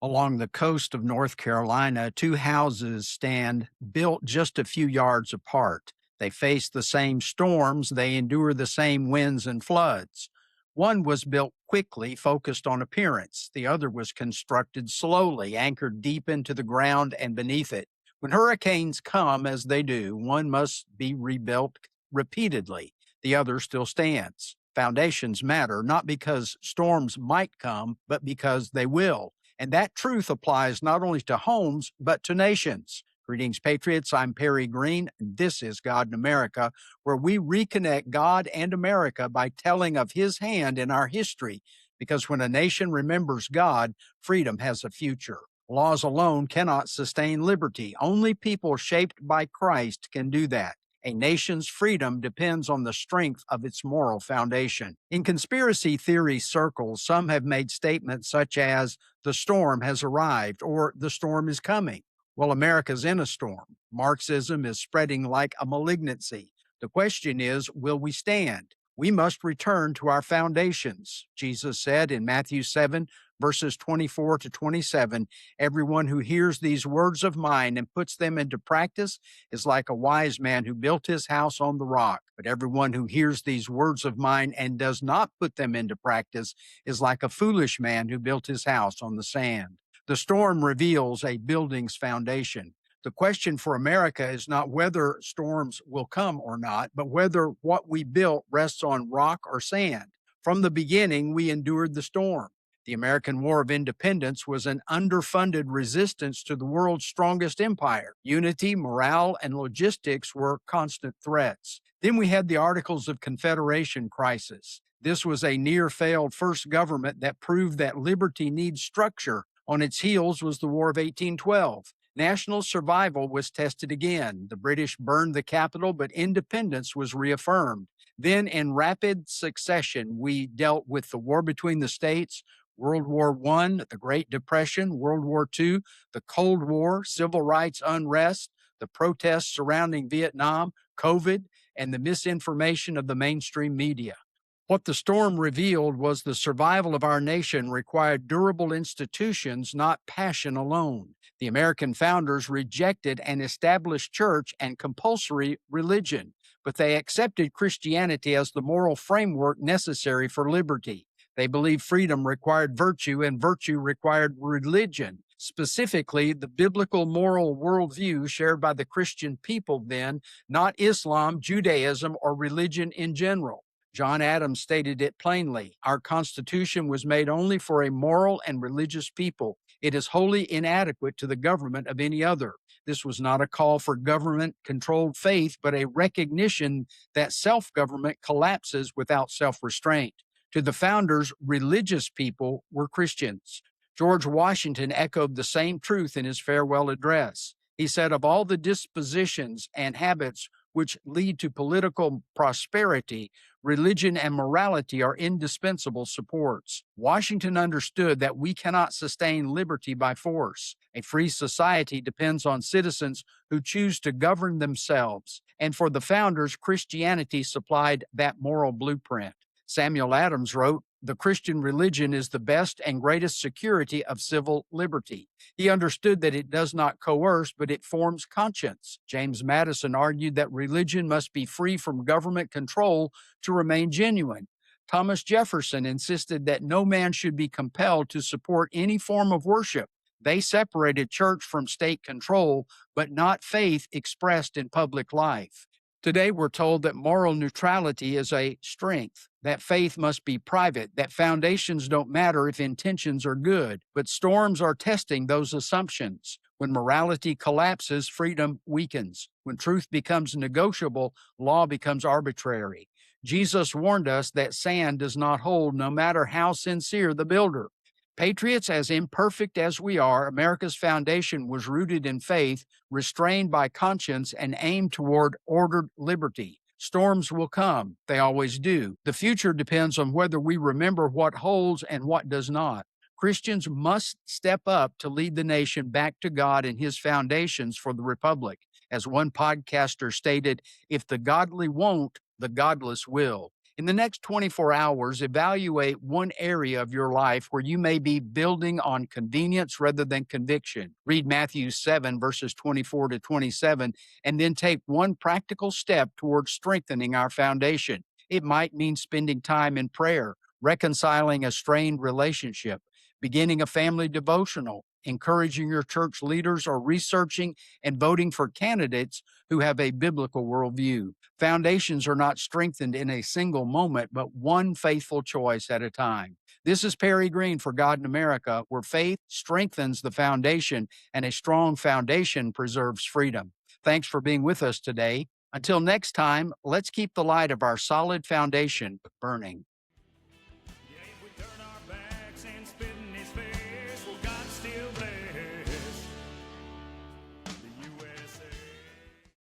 Along the coast of North Carolina, two houses stand built just a few yards apart. They face the same storms, they endure the same winds and floods. One was built quickly, focused on appearance. The other was constructed slowly, anchored deep into the ground and beneath it. When hurricanes come, as they do, one must be rebuilt repeatedly. The other still stands. Foundations matter, not because storms might come, but because they will. And that truth applies not only to homes, but to nations. Greetings, Patriots. I'm Perry Green. This is God in America, where we reconnect God and America by telling of His hand in our history. Because when a nation remembers God, freedom has a future. Laws alone cannot sustain liberty. Only people shaped by Christ can do that. A nation's freedom depends on the strength of its moral foundation. In conspiracy theory circles, some have made statements such as, the storm has arrived, or the storm is coming. Well, America's in a storm. Marxism is spreading like a malignancy. The question is, will we stand? We must return to our foundations. Jesus said in Matthew 7, verses 24 to 27, everyone who hears these words of mine and puts them into practice is like a wise man who built his house on the rock. But everyone who hears these words of mine and does not put them into practice is like a foolish man who built his house on the sand. The storm reveals a building's foundation. The question for America is not whether storms will come or not, but whether what we built rests on rock or sand. From the beginning, we endured the storm. The American War of Independence was an underfunded resistance to the world's strongest empire. Unity, morale, and logistics were constant threats. Then we had the Articles of Confederation crisis. This was a near-failed first government that proved that liberty needs structure. On its heels was the War of 1812. National survival was tested again. The British burned the capital, but independence was reaffirmed. Then, in rapid succession, we dealt with the war between the states, World War I, the Great Depression, World War II, the Cold War, civil rights unrest, the protests surrounding Vietnam, COVID, and the misinformation of the mainstream media. What the storm revealed was the survival of our nation required durable institutions, not passion alone. The American founders rejected an established church and compulsory religion, but they accepted Christianity as the moral framework necessary for liberty. They believed freedom required virtue and virtue required religion, specifically the biblical moral worldview shared by the Christian people then, not Islam, Judaism, or religion in general. John Adams stated it plainly. Our Constitution was made only for a moral and religious people. It is wholly inadequate to the government of any other. This was not a call for government-controlled faith, but a recognition that self-government collapses without self-restraint. To the founders, religious people were Christians. George Washington echoed the same truth in his farewell address. He said, of all the dispositions and habits which lead to political prosperity, religion and morality are indispensable supports. Washington understood that we cannot sustain liberty by force. A free society depends on citizens who choose to govern themselves. And for the founders, Christianity supplied that moral blueprint. Samuel Adams wrote, the Christian religion is the best and greatest security of civil liberty. He understood that it does not coerce, but it forms conscience. James Madison argued that religion must be free from government control to remain genuine. Thomas Jefferson insisted that no man should be compelled to support any form of worship. They separated church from state control, but not faith expressed in public life. Today, we're told that moral neutrality is a strength, that faith must be private, that foundations don't matter if intentions are good, but storms are testing those assumptions. When morality collapses, freedom weakens. When truth becomes negotiable, law becomes arbitrary. Jesus warned us that sand does not hold, no matter how sincere the builder. Patriots, as imperfect as we are, America's foundation was rooted in faith, restrained by conscience, and aimed toward ordered liberty. Storms will come. They always do. The future depends on whether we remember what holds and what does not. Christians must step up to lead the nation back to God and His foundations for the republic. As one podcaster stated, if the godly won't, the godless will. In the next 24 hours, evaluate one area of your life where you may be building on convenience rather than conviction. Read Matthew 7, verses 24 to 27, and then take one practical step towards strengthening our foundation. It might mean spending time in prayer, reconciling a strained relationship, beginning a family devotional, encouraging your church leaders, or researching and voting for candidates who have a biblical worldview. Foundations are not strengthened in a single moment, but one faithful choice at a time. This is Perry Green for God in America, where faith strengthens the foundation and a strong foundation preserves freedom. Thanks for being with us today. Until next time, let's keep the light of our solid foundation burning.